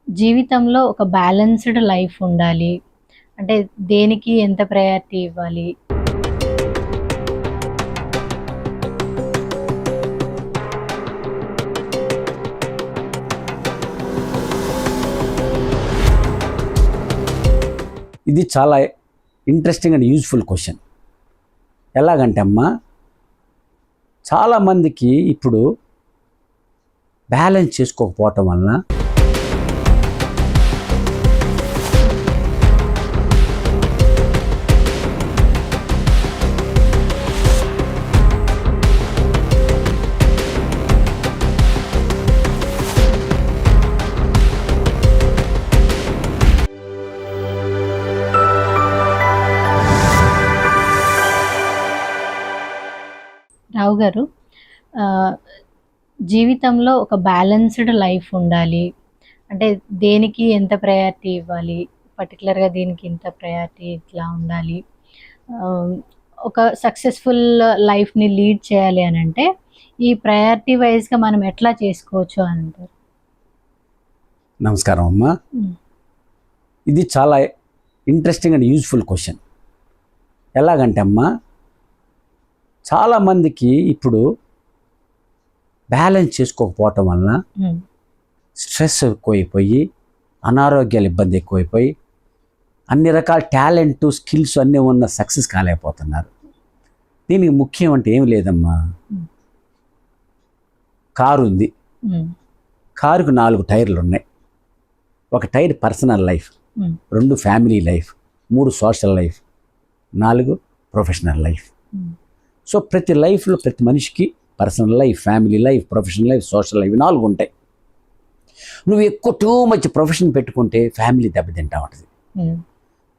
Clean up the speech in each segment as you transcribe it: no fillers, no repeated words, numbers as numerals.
జీవితంలో ఒక balanced life ఉండాలి. అంటే దేనికి ఎంత ప్రయారిటీ ఇవ్వాలి? ఇది చాలా ఇంట్రెస్టింగ్ అండ్ యూజ్ఫుల్ క్వశ్చన్. ఎలాగంటే అమ్మా, చాలామందికి ఇప్పుడు బ్యాలెన్స్ చేసుకోకపోవటం వలన రావు గారు, జీవితంలో ఒక బ్యాలెన్స్‌డ్ లైఫ్ ఉండాలి. అంటే దేనికి ఎంత ప్రయారిటీ ఇవ్వాలి? పర్టిక్యులర్‌గా దీనికి ఇంత ప్రయారిటీ ఇట్లా ఉండాలి. ఆహ్, ఒక సక్సెస్‌ఫుల్ లైఫ్‌ని లీడ్ చేయాలి అనంటే ఈ ప్రయారిటీ వైస్‌గా మనం ఎట్లా చేసుకోవచ్చు అంటారు? నమస్కారం అమ్మా. ఇది చాలా ఇంట్రెస్టింగ్ అండ్ యూజ్ఫుల్ క్వశ్చన్. ఎలాగంటే అమ్మా, చాలామందికి ఇప్పుడు బ్యాలెన్స్ చేసుకోకపోవటం వలన స్ట్రెస్ ఎక్కువైపోయి, అనారోగ్యాల ఇబ్బంది ఎక్కువైపోయి, అన్ని రకాల టాలెంట్ స్కిల్స్ అన్నీ ఉన్న సక్సెస్ కాలేకపోతున్నారు. దీనికి ముఖ్యం అంటే ఏమి లేదమ్మా. కారు ఉంది, కారుకు 4 టైర్లు ఉన్నాయి. ఒక tyre personal life, 2 family life, 3 social life, 4 professional life. So ప్రతి లైఫ్లో ప్రతి మనిషికి personal life, family life, professional life, social life 4 ఉంటాయి. నువ్వు ఎక్కువ టూ మచ్ ప్రొఫెషన్ పెట్టుకుంటే ఫ్యామిలీ దెబ్బతింటా ఉంటుంది.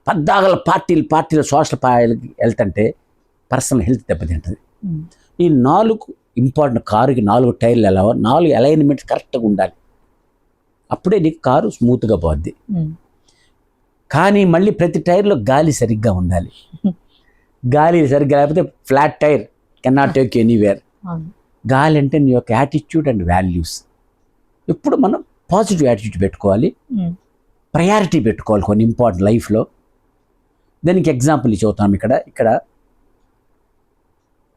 పద్దాగల పార్టీలు సోషల్ వెళ్తుంటే పర్సనల్ హెల్త్ దెబ్బతింటుంది. ఈ 4 ఇంపార్టెంట్, కారుకి 4 టైర్లు ఎలా 4 అలైన్మెంట్స్ కరెక్ట్గా ఉండాలి. అప్పుడే నీకు కారు స్మూత్గా పోద్ది. కానీ మళ్ళీ ప్రతి టైర్లో గాలి సరిగ్గా ఉండాలి. గాలి సరిగ్గా లేకపోతే flat tyre cannot take anywhere. గాలి అంటే నీ యొక్క యాటిట్యూడ్ అండ్ వాల్యూస్. ఎప్పుడు మనం పాజిటివ్ యాటిట్యూడ్ పెట్టుకోవాలి, ప్రయారిటీ పెట్టుకోవాలి కొన్ని ఇంపార్టెంట్ లైఫ్లో. దానికి ఎగ్జాంపుల్ చెబుతాం. ఇక్కడ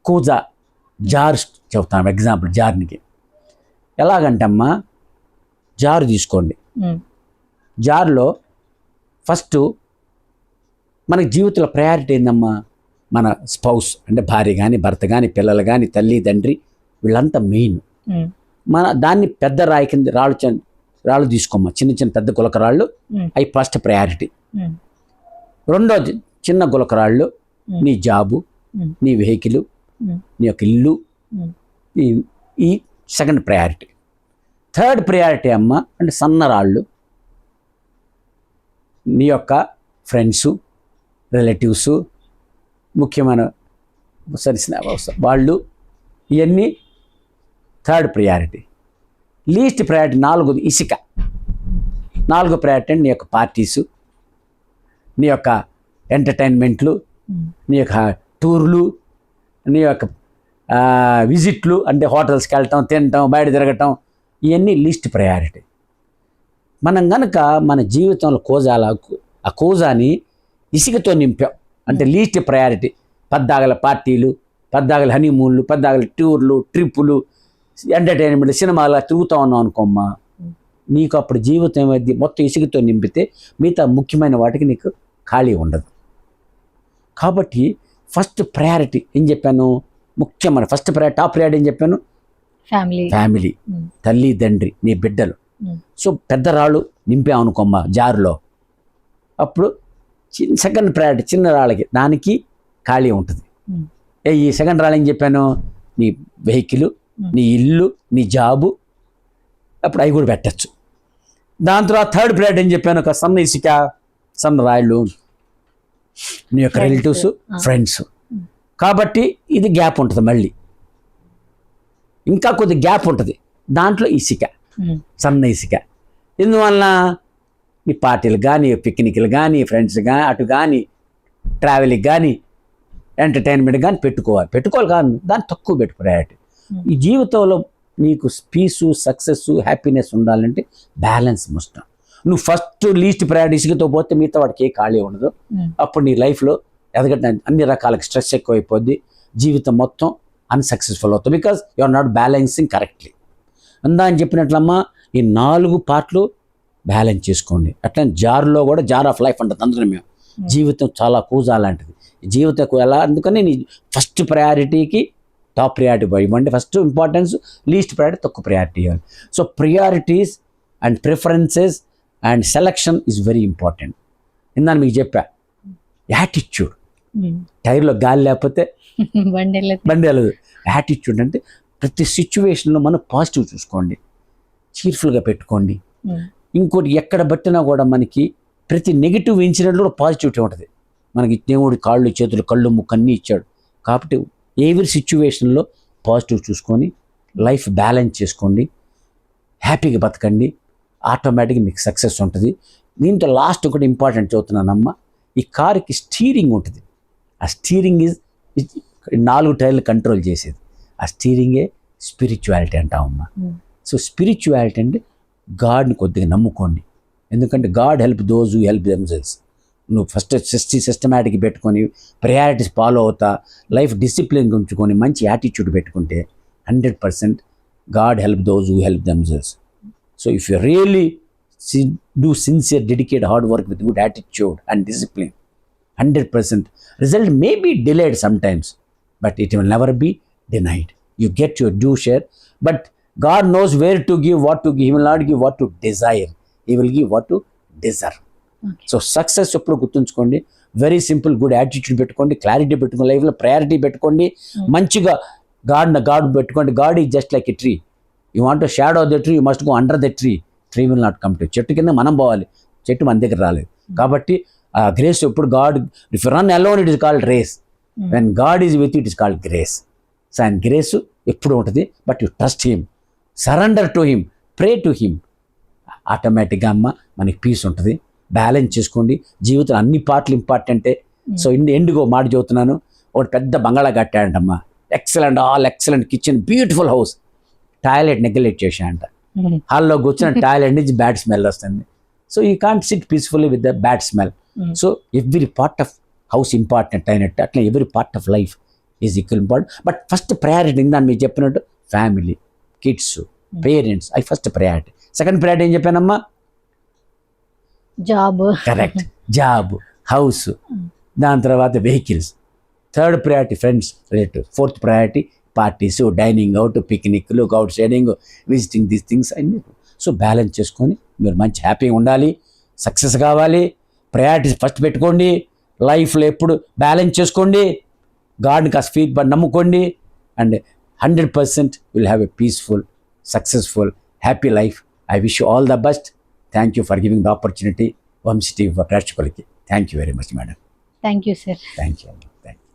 కూజా జార్ చెబుతాం ఎగ్జాంపుల్. జార్నికి ఎలాగంటే అమ్మా, జారు తీసుకోండి. జార్లో ఫస్ట్ మనకి జీవితంలో ప్రయారిటీ ఏందమ్మా? మన స్పౌస్ అంటే భార్య కానీ, భర్త కానీ, పిల్లలు కానీ, తల్లి తండ్రి, వీళ్ళంతా మెయిన్. మన దాన్ని పెద్ద రాయి కింద రాళ్ళు తీసుకోమ్మా, చిన్న పెద్ద గులకరాళ్ళు, అవి ఫస్ట్ ప్రయారిటీ. రెండోది చిన్న గులకరాళ్ళు, నీ జాబు, నీ వెహికల్, నీ యొక్క ఇల్లు, ఈ సెకండ్ ప్రయారిటీ. థర్డ్ ప్రయారిటీ అమ్మ అంటే సన్నరాళ్ళు, నీ యొక్క ఫ్రెండ్సు, రిలేటివ్సు, ముఖ్యమైన వాళ్ళు, ఇవన్నీ థర్డ్ ప్రయారిటీ. లీస్ట్ ప్రయారిటీ 4 ఇసుక. 4 ప్రయారిటీ అంటే నీ యొక్క పార్టీసు, నీ యొక్క ఎంటర్టైన్మెంట్లు, నీ యొక్క టూర్లు, నీ యొక్క విజిట్లు అంటే హోటల్స్కి వెళ్ళటం, తినటం, బయట తిరగటం, ఇవన్నీ లీస్ట్ ప్రయారిటీ. మనం కనుక మన జీవితంలో ఆ కోజాని ఇసుకతో నింపాం అంటే లీస్ట్ ప్రయారిటీ. పద్దాగల పార్టీలు, పద్దాగల హనీమూన్లు, పద్దాగల టూర్లు, ట్రిప్పులు, ఎంటర్టైన్మెంట్, సినిమాలు తిరుగుతూ ఉన్నాం అనుకోమ్మా, నీకు అప్పుడు జీవితం ఏమైంది? మొత్తం ఇసుకతో నింపితే మిగతా ముఖ్యమైన వాటికి నీకు ఖాళీ ఉండదు. కాబట్టి ఫస్ట్ ప్రయారిటీ ఏం చెప్పాను? ముఖ్యమైన ఫస్ట్ ప్రయారిటీ, టాప్ ప్రయారిటీ ఏం చెప్పాను? ఫ్యామిలీ, తల్లి తండ్రి, నీ బిడ్డలు. సో పెద్ద రాళ్ళు నింపామనుకోమ్మా జారులో, అప్పుడు సెకండ్ ప్రయారిటీ చిన్న రాళ్ళకి, దానికి ఖాళీ ఉంటుంది. ఈ సెకండ్ రాళ్ళు ఏం చెప్పాను? నీ వెహికల్, నీ ఇల్లు, నీ జాబు, అప్పుడు అవి కూడా పెట్టచ్చు. దాని తర్వాత థర్డ్ ప్రయారిటీ ఏం చెప్పాను? ఒక సన్న ఇసుక, సన్న రాళ్ళు, నీ యొక్క రిలేటివ్స్, ఫ్రెండ్స్. కాబట్టి ఇది గ్యాప్ ఉంటుంది. మళ్ళీ ఇంకా కొద్ది గ్యాప్ ఉంటుంది, దాంట్లో ఇసుక, సన్న ఇసుక. ఎందువల్ల? నీ పార్టీలు కానీ, పిక్నిక్లు కానీ, ఫ్రెండ్స్ కానీ, అటు కానీ, ట్రావెలింగ్ కానీ, ఎంటర్టైన్మెంట్ కానీ పెట్టుకోవాలి కానీ దాన్ని తక్కువ పెట్టు ప్రయారిటీ. ఈ జీవితంలో నీకు పీసు, సక్సెస్, హ్యాపీనెస్ ఉండాలంటే బ్యాలెన్స్ ముష్టం. నువ్వు ఫస్ట్ లీస్ట్ ప్రయారిటీ ఇసుకతో పోతే మిగతా వాడికి ఏ ఖాళీ ఉండదు. అప్పుడు నీ లైఫ్లో ఎదగడం అన్ని రకాల స్ట్రెస్ ఎక్కువైపోద్ది, జీవితం మొత్తం అన్సక్సెస్ఫుల్ అవుతుంది. Because you are not balancing correctly. అందా అని చెప్పినట్లమ్మా ఈ 4 పార్ట్లు బ్యాలెన్స్ చేసుకోండి. అట్లా జార్లో కూడా జార్ ఆఫ్ లైఫ్ అంటుంది అందులో మేము. జీవితం చాలా కూజా లాంటిది. జీవితం ఎలా, అందుకని నీ ఫస్ట్ ప్రయారిటీకి టాప్ ప్రయారిటీ ఇవ్వండి. ఫస్ట్ ఇంపార్టెన్స్, లీస్ట్ ప్రయారిటీ తక్కువ ప్రయారిటీ ఇవ్వాలి. So priorities and preferences and selection is very important. ఇందాక మీకు చెప్పా యాటిట్యూడ్. టైర్లో గాలి లేకపోతే బండి వెళ్ళదు. యాటిట్యూడ్ అంటే ప్రతి సిచ్యువేషన్లో మనం పాజిటివ్ చూసుకోండి, చీర్ఫుల్గా పెట్టుకోండి. ఇంకోటి ఎక్కడ పట్టినా కూడా మనకి ప్రతి నెగిటివ్ ఇన్సిడెంట్లో కూడా పాజిటివిటీ ఉంటుంది. మనకి దేవుడి కాళ్ళు చేతులు కళ్ళు ముక్కు అన్నీ ఇచ్చాడు కాబట్టి ఎవరి సిచ్యువేషన్లో పాజిటివ్ చూసుకొని లైఫ్ బ్యాలెన్స్ చేసుకోండి, హ్యాపీగా బతకండి, ఆటోమేటిక్గా మీకు సక్సెస్ ఉంటుంది. దీంతో లాస్ట్ ఒకటి ఇంపార్టెంట్ చదువుతున్నానమ్మా, ఈ కారుకి స్టీరింగ్ ఉంటుంది. ఆ స్టీరింగ్ ఈజ్ 4 టైర్లు కంట్రోల్ చేసేది. ఆ స్టీరింగే స్పిరిచువాలిటీ అంటామమ్మా. సో స్పిరిచువాలిటీ అంటే గాడ్ని కొద్దిగా నమ్ముకోండి, ఎందుకంటే God help those who help themselves. నువ్వు ఫస్ట్ సిస్టమేటిక్ పెట్టుకొని ప్రయారిటీస్ ఫాలో అవుతా లైఫ్ డిసిప్లిన్ ఉంచుకొని మంచి యాటిట్యూడ్ పెట్టుకుంటే 100% God help those who help themselves. So if you really do sincere dedicate hard work with good attitude and discipline, 100% result may be delayed sometimes, but it will never be denied. You get your due share, but God knows where to give, what to give. He will not give what to desire. He will give what to deserve. Okay. So success ఎప్పుడు గుర్తుంచుకోండి. Very simple, good attitude పెట్టుకోండి, clarity పెట్టుకోండి, లైఫ్లో priority పెట్టుకోండి, మంచిగా God పెట్టుకోండి. God is just like a tree. You want to shadow the tree, you must go under the tree. Tree will not come to. చెట్టు కింద మనం పోవాలి, చెట్టు మన దగ్గర రాలేదు. కాబట్టి ఆ గ్రేస్ ఎప్పుడు God, if run alone it is called race, when God is with it is called grace. So ఆయన గ్రేస్ ఎప్పుడు ఉంటుంది, but you trust him, surrender to him, pray to him. ఆటోమేటిక్గా అమ్మ మనకి పీస్ ఉంటుంది. బ్యాలెన్స్ చేసుకోండి. జీవితం అన్ని పార్ట్లు ఇంపార్టెంటే. సో ఎండుగో మాట చెబుతున్నాను, ఒకటి పెద్ద బంగాళా కట్టాడంటమ్మా, excellent, all excellent kitchen, beautiful house. Toilet neglect చేశాడంట. హాల్లో కూర్చొని టాయిలెట్ నుంచి బ్యాడ్ స్మెల్ వస్తుంది. So you can't sit peacefully with the bad smell. So every part of house important అయినట్టు అట్లా every part of life is equal important. But first priority దాన్ని మీరు చెప్పినట్టు ఫ్యామిలీ, కిడ్స్, పేరెంట్స్, అవి first priority. Second priority ఏం చెప్పానమ్మా? Job. Correct, job, house, దాని తర్వాత vehicles. Third priority friends, relative. Fourth priority parties, dining out, పిక్నిక్లు, out siding, visiting these things అన్నీ. సో బ్యాలెన్స్ చేసుకొని మీరు మంచి హ్యాపీగా ఉండాలి, సక్సెస్ కావాలి. ప్రయారిటీస్ ఫస్ట్ పెట్టుకోండి. లైఫ్లో ఎప్పుడు బ్యాలెన్స్ చేసుకోండి. గాడ్ని కాస్త ఫీడ్బ్యాక్ నమ్ముకోండి. And 100% will have a peaceful, successful, happy life. I wish you all the best. Thank you for giving the opportunity Vamshi TV ప్రేక్షకులకి. Thank you very much madam. Thank you sir. Thank you.